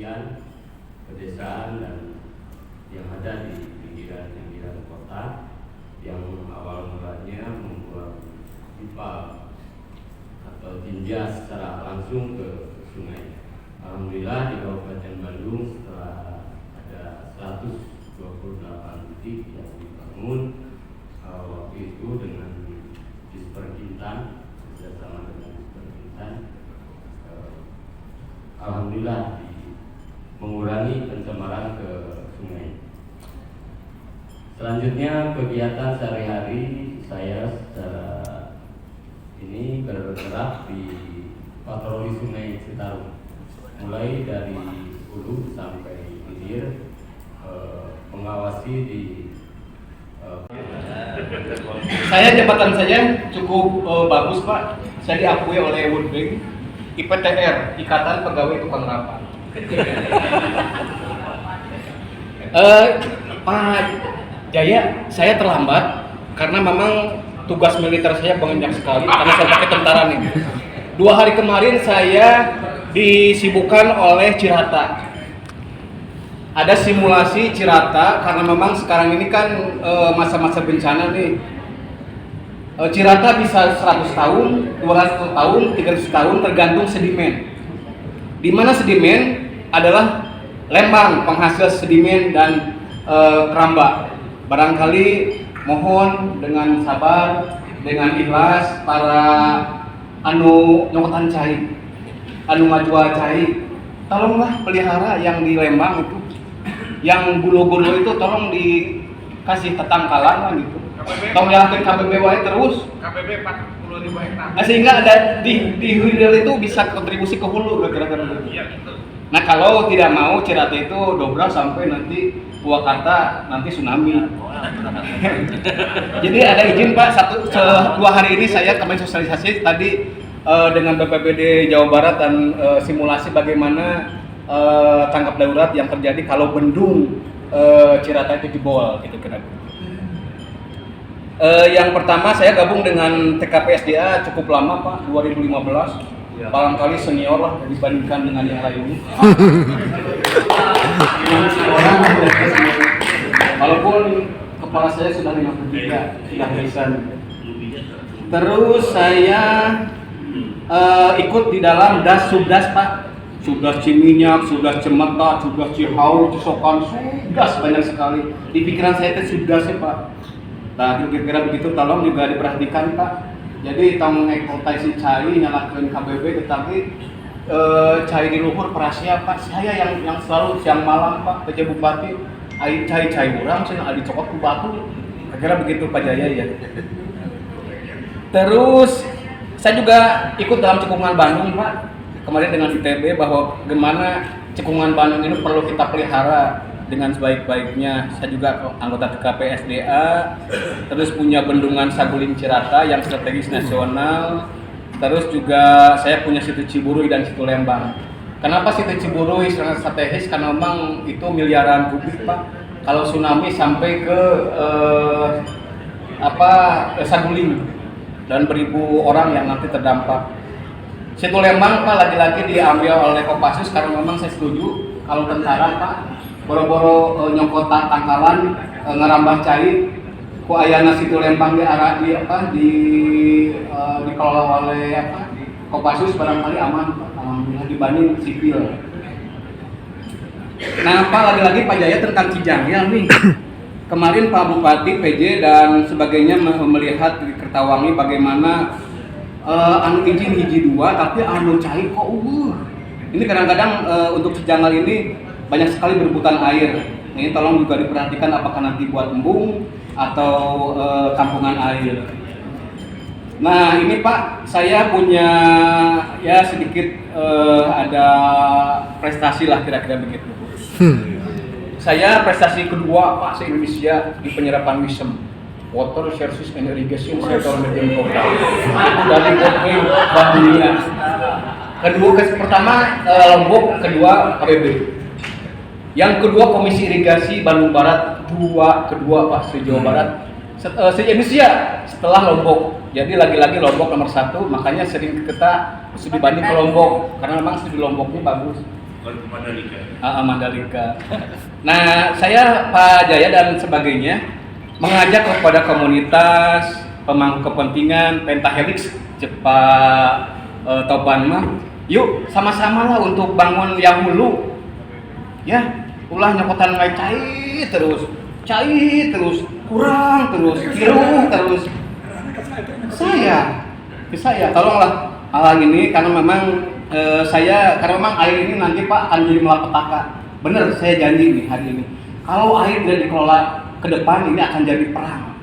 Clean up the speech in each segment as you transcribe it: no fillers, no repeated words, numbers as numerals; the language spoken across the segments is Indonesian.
pengungsian, pedesaan dan yang ada di pinggiran kota yang awal mulanya membuat pipa atau tinja secara langsung ke sungai. Alhamdulillah di Kabupaten Bandung setelah ada 128 titik yang dibangun waktu itu dengan Disperkintan, bersama dengan Disperkintan, alhamdulillah mengurangi pencemaran ke sungai. Selanjutnya kegiatan sehari-hari saya secara ini bergerak di patroli Sungai Citarum, mulai dari hulu sampai hilir, mengawasi di Saya jabatan saya cukup bagus Pak. Saya diakui oleh World Bank, IPTR, Ikatan Pegawai Tukang Rapar. Pak Jaya, saya terlambat karena memang tugas militer saya banyak sekali karena saya pakai tentara nih. 2 hari kemarin saya disibukkan oleh Cirata. Ada simulasi Cirata karena memang sekarang ini kan masa-masa bencana nih. Cirata bisa 100 tahun, 200 tahun, 300 tahun tergantung sedimen. Di mana sedimen adalah lembang penghasil sedimen dan keramba. Barangkali mohon dengan sabar, dengan ikhlas para anu nyokotan cai, anu ngajual cai, tolonglah pelihara yang di Lembang itu, yang bulu-bulu itu tolong dikasih tetangkalan lah gitu. Tolong nyalakan KBB wae terus. KBB 40.000 hektar. Nah, sehingga ada di hilir itu bisa kontribusi ke hulu kira-kira gitu. Iya gitu. Nah, kalau tidak mau Cirata itu dobrak sampai nanti Purwakarta nanti tsunami. Jadi ada izin Pak, 2 hari ini saya kemarin sosialisasi tadi dengan BPBD Jawa Barat dan simulasi bagaimana tanggap darurat yang terjadi kalau bendung Cirata itu jebol gitu kira. Yang pertama saya gabung dengan TKP SDA cukup lama Pak, 2015. Ya. Barangkali senior lah dibandingkan dengan yang lainnya. Walaupun kepala saya sudah 53, sudah lisan. Terus saya ikut di dalam DAS Subdas Pak. Subdas Ciminyak, Subdas Cemeta, Subdas Cihau, Cisokan, Subdas banyak sekali. Di pikiran saya itu Subdasnya Pak. Nah kira-kira begitu, tolong juga diperhatikan Pak. Jadi tong eksploitasi cai nyalakan KBB, tetapi cai di luhur perasia Pak. Saya yang selalu siang malam Pak kerja bupati, cai orang saya ada cokot ke batu. Kira begitu Pak Jaya ya. Terus saya juga ikut dalam cekungan Bandung Pak. Kemarin dengan ITB bahwa bagaimana cekungan Bandung ini perlu kita pelihara dengan sebaik-baiknya. Saya juga anggota TKP SDA, terus punya bendungan Saguling Cirata yang strategis nasional, terus juga saya punya situ Ciburuy dan situ Lembang. Kenapa situ Ciburuy sangat strategis? Karena memang itu miliaran kubik Pak. Kalau tsunami sampai ke Saguling dan beribu orang yang nanti terdampak. Situ Lembang Pak lagi-lagi diambil oleh Kopassus karena memang saya setuju kalau tentara Pak boro-boro nyokot tangkalan ngerambah cai ku ayana situ Lembang dikelola oleh Kopassus barangkali aman alhamdulillah dibanding sipil. Nah Pak lagi-lagi Pak Jaya tentang Cijangil nih. Kemarin Pak Bupati PJ dan sebagainya melihat di Kertawangi bagaimana anu izin hiji 2 tapi anu cai kok ini kadang-kadang untuk Cijangil ini banyak sekali berebutan air. Ini tolong juga diperhatikan apakah nanti buat embung atau kampungan air. Nah ini Pak, saya punya ya sedikit ada prestasi lah kira-kira begitu. Saya prestasi kedua Pak se-Indonesia di penyerapan WISEM, Water Resources and Irrigation Sector Emerging Program. Itu dari World Bank Dunia. Pertama Lombok, kedua KBB. Yang kedua Komisi Irigasi Bandung Barat, kedua Pak se-Jawa Barat, se-Indonesia setelah Lombok. Jadi lagi-lagi Lombok nomor 1, makanya sering kita dibanding ke Lombok karena memang studi Lomboknya bagus. Mandalika. Mandalika. Nah, saya Pak Jaya dan sebagainya mengajak kepada komunitas pemangku kepentingan Pentahelix Cepat Topan mah, yuk sama-sama lah untuk bangun yang hulu. Ya, ulah nyokotan ngai cair terus, kurang terus, kiru terus. Saya tolonglah hal ini karena memang karena memang air ini nanti Pak akan jadi malapetaka. Bener, saya janji nih hari ini. Kalau air tidak dikelola ke depan ini akan jadi perang.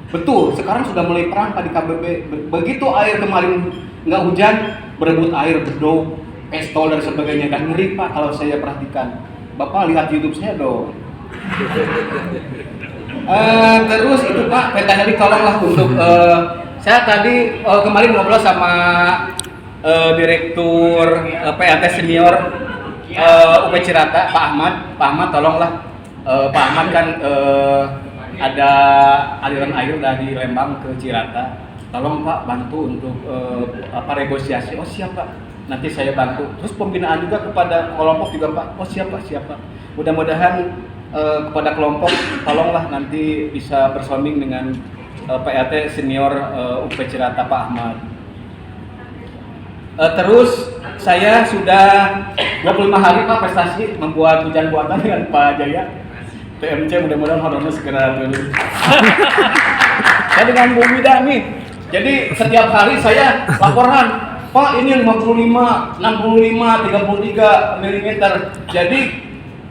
Betul, sekarang sudah mulai perang Pak di KBB. Begitu air kemarin nggak hujan, berebut air, bedog, pistol dan sebagainya. Dan ngeri Pak kalau saya perhatikan. Bapak lihat YouTube saya dong. Terus itu Pak, Pentahelix tolonglah untuk saya tadi kemarin ngobrol sama Direktur PAT Senior UP Cirata, Pak Ahmad tolonglah. Pak Ahmad kan ada aliran air dari Lembang ke Cirata. Tolong Pak bantu untuk negosiasi. Oh siap Pak, nanti saya bantu. Terus pembinaan juga kepada kelompok juga Pak. Oh siap Pak. Mudah-mudahan kepada kelompok tolonglah nanti bisa bersonding dengan PAT Senior UP Cirata Pak Ahmad. Terus saya sudah 25 hari Pak prestasi membuat hujan buatan dengan Pak Jaya. TMC mudah-mudahan honornya segera turun. Saya dengan Bu Mida nih. Jadi setiap hari saya laporan, Pak ini 55, 65, 33 mm. Jadi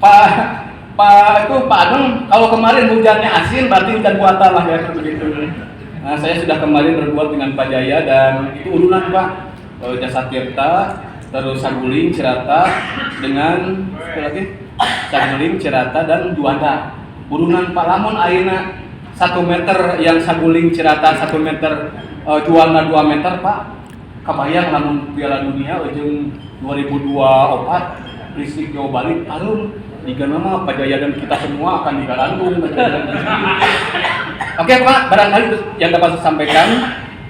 Pak Agung, kalau kemarin hujannya asin berarti hujan buatan lah ya begitu. Nah, saya sudah kemarin berbuat dengan Pak Jaya dan itu urunan Pak. Jasa Tirta, terus Saguling, Cirata dengan Saguling, Cirata dan Juanda. Urunan Pak lamun ayeuna 1 meter yang Saguling, Cirata 1 meter, Juanda 2 meter Pak. Kabayang lamun Piala Dunia ujung 2024 listrik Jawa balik arum liga nama Pak Jaya dan kita semua akan digalandung. Oke Pak, barangkali itu yang dapat saya sampaikan.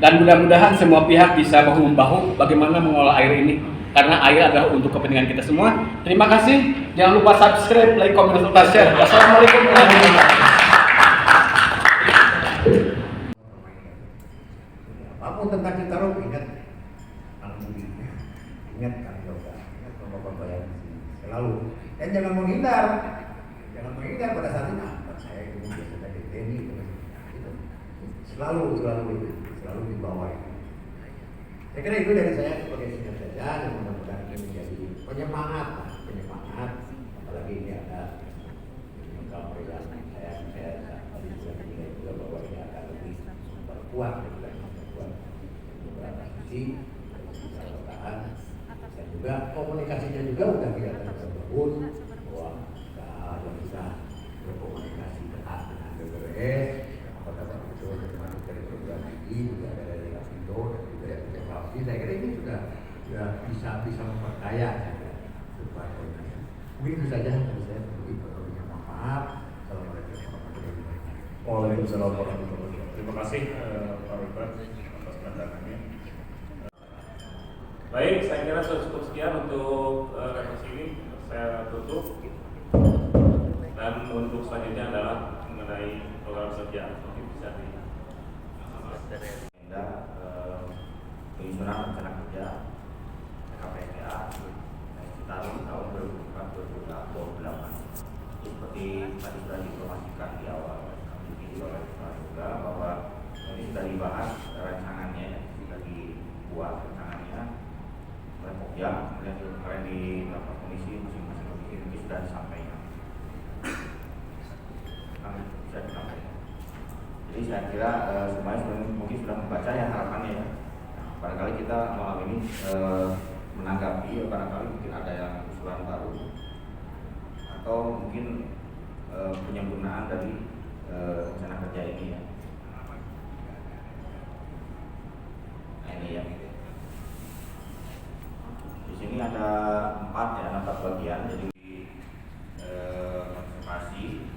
Dan mudah-mudahan semua pihak bisa bahu-membahu bagaimana mengolah air ini. Karena air adalah untuk kepentingan kita semua. Terima kasih. Jangan lupa subscribe, like, comment, serta share. Wassalamualaikum warahmatullahi wabarakatuh. Apapun tentang Citarum ingat alhamdulillah. Ingat Kang Yoga. Ingat Bapak Bayang selalu. Dan jangan menghindar. Pada saat ini saya ini biasa dari TNI itu. Selalu dibawa itu. Saya kira itu dari saya sebagai senior saja dan mudah-mudahan ini menjadi penyemangat, apalagi ini ada kamu yang saya tadi sudah menilai juga bahwa ini akan lebih memperkuat beberapa sisi pertahan dan juga komunikasinya juga sudah kelihatan bagus bahwa yang bisa berkomunikasi dekat dengan BPS. Apakah itu dari program ini juga ada dari Apindo dan juga dari Teknologi. Saya kira ini sudah bisa memperkaya supaya mungkin itu saja dari saya. Maaf. Assalamualaikum warahmatullahi wabarakatuh. Waalaikumsalam warahmatullahi wabarakatuh. Terima kasih Pak Robert atas pandangannya. Baik, saya kira sudah cukup sekian untuk refleksi ini. Saya tutup. Dan untuk selanjutnya adalah mengenai program kerja. Penyusunan rencana kerja KPKA Citarum tahun 2024-2028 seperti tadi sudah diinformasikan di awal kami oleh Pak juga bahwa ini sudah dibahas rancangannya, sudah dibuat rancangannya oleh Pokja, kemudian kemarin di rapat komisi masing-masing komisi ini sudah disampaikan. Bisa disampaikan. Jadi saya kira semuanya mungkin sudah membaca ya harapannya ya. Barangkali kita malam ini menanggapi, barangkali mungkin ada yang usulan baru atau mungkin penyempurnaan dari rencana kerja ini ya. Nah ini ya. Di sini ada 4 bagian, jadi konservasi,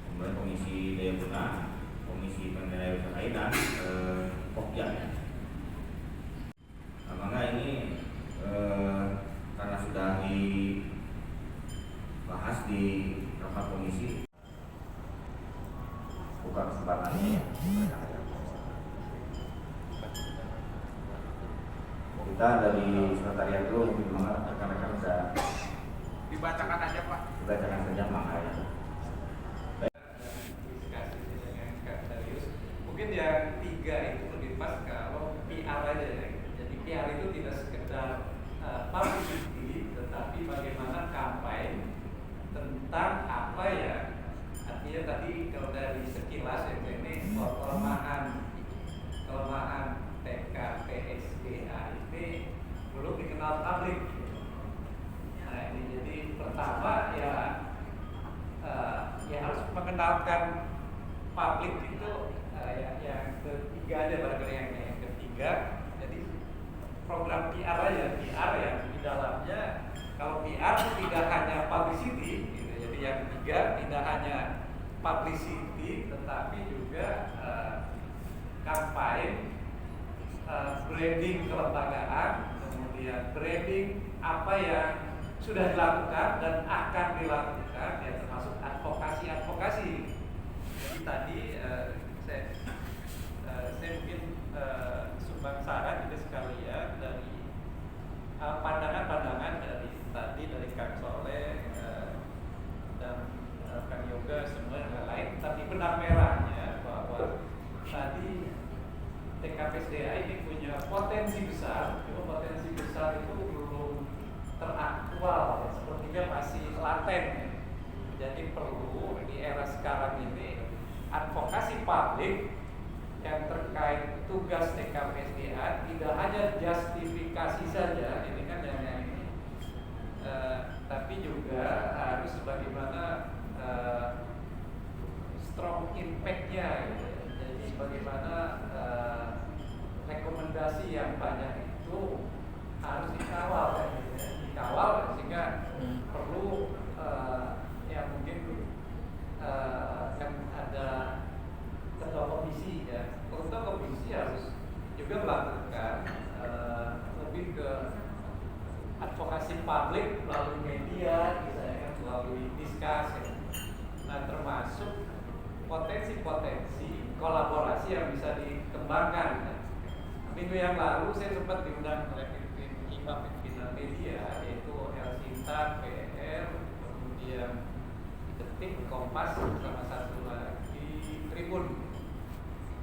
kemudian komisi daya guna, komisi pengendalian usaha dan Pokja ya. Maka ini karena sudah di di rapat komisi buka kesempatan kita dari sekretariat dulu mungkin rekan-rekan sudah Dibacakan aja Pak. dibacakan saja makanya. Mungkin yang 3 itu lebih pas kalau PR aja ya. Jadi PR itu tidak sekedar publicity, tetapi bagaimana kampanye tentang apa ya. Artinya tadi kalau dari sekilas ya ini kelemahan TK PSDA ini belum dikenal publik. Nah ini jadi pertama ya harus mengenalkan publik itu yang ketiga aja barangkali yang ketiga. Jadi program PR aja, PR yang di dalamnya kalau PR tidak hanya publicity gitu. Jadi yang ketiga tidak hanya publicity tetapi juga kampanye, branding kelembagaan, kemudian branding apa yang sudah dilakukan dan akan dilakukan, ya termasuk advokasi. Jadi tadi saya mungkin sumbang saran juga sekalian dari pandangan-pandangan dari Kang Soleh dan Kang Yoga semua yang lain. Tapi benang merahnya bahwa tadi TKPSDA ini punya potensi besar, cuma potensi besar itu belum teraktual, ya, sepertinya masih laten. Ya. Jadi perlu di era sekarang ini advokasi publik yang terkait tugas TKPSDA tidak hanya justifikasi saja, ini kan yang ini, tapi juga harus bagaimana strong impact-nya. Gitu. Jadi bagaimana rekomendasi yang banyak itu harus dikawal, kan, gitu ya. Dikawal sehingga perlu ya mungkin kan ada ketua komisi ya. Ketua komisi harus juga melakukan lebih ke advokasi publik melalui media, misalnya kan, melalui diskusi. Nah termasuk potensi-potensi kolaborasi yang bisa dikembangkan. Minggu yang lalu saya sempat diundang oleh pimpinan media, yaitu Helsinta, PR, kemudian Detik, Kompas, sama satu lagi Tribun.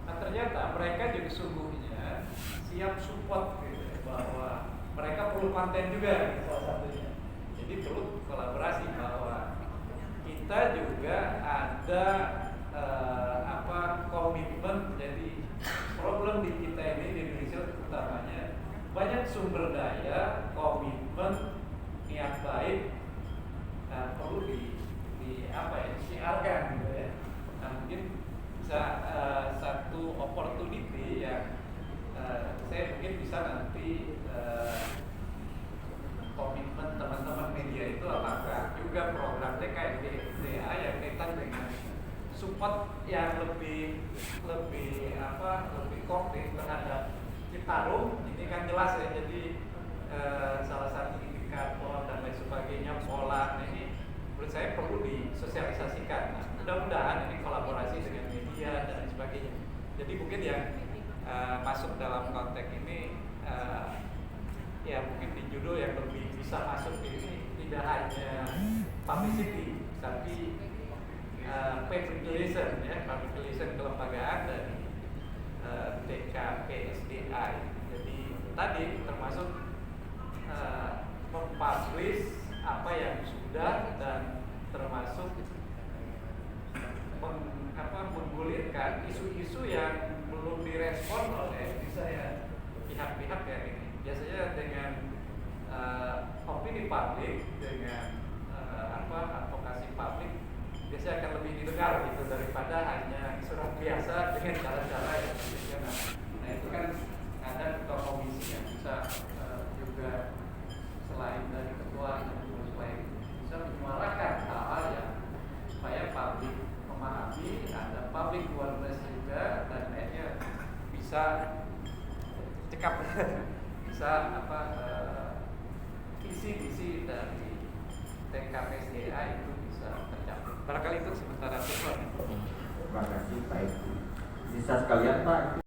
Nah ternyata mereka juga sungguhnya siap support gitu, bahwa mereka perlu konten juga salah satunya. Jadi perlu kolaborasi bahwa kita juga ada komitmen. Jadi problem di kita ini di Indonesia utamanya banyak sumber daya, komitmen, niat baik, perlu disiarkan gitu ya. Nah mungkin bisa satu opportunity yang saya mungkin bisa nanti komitmen teman-teman media itu apakah juga program TKPSDA yang kaitan dengan support yang lebih konkret terhadap Citarum. Ini kan jelas ya, jadi salah satu indikator dan lain sebagainya, pola ini menurut saya perlu disosialisasikan. Nah, mudah-mudahan ini kolaborasi dengan media dan lain sebagainya. Jadi mungkin yang masuk dalam konteks ini ya mungkin di judul yang lebih bisa masuk ini tidak hanya publicity tapi public relation ya, public relation kelembagaan dari TKPSDA. Jadi tadi termasuk mempublish apa yang sudah dan termasuk menggulirkan isu-isu yang belum direspon oleh misalnya pihak-pihak yang ini. Biasanya dengan opini publik, dengan advokasi publik biasanya akan lebih didengar gitu daripada hanya surat biasa dengan cara-cara yang berbeda. Nah itu kan ada ketua komisi yang bisa juga selain dari ketua yang selain bisa menyuarakan hal-hal yang supaya publik memahami, ada public awareness juga dan akhirnya bisa cekap bisa visi-visi dari TKPSDA itu bisa bisa sekalian Pak.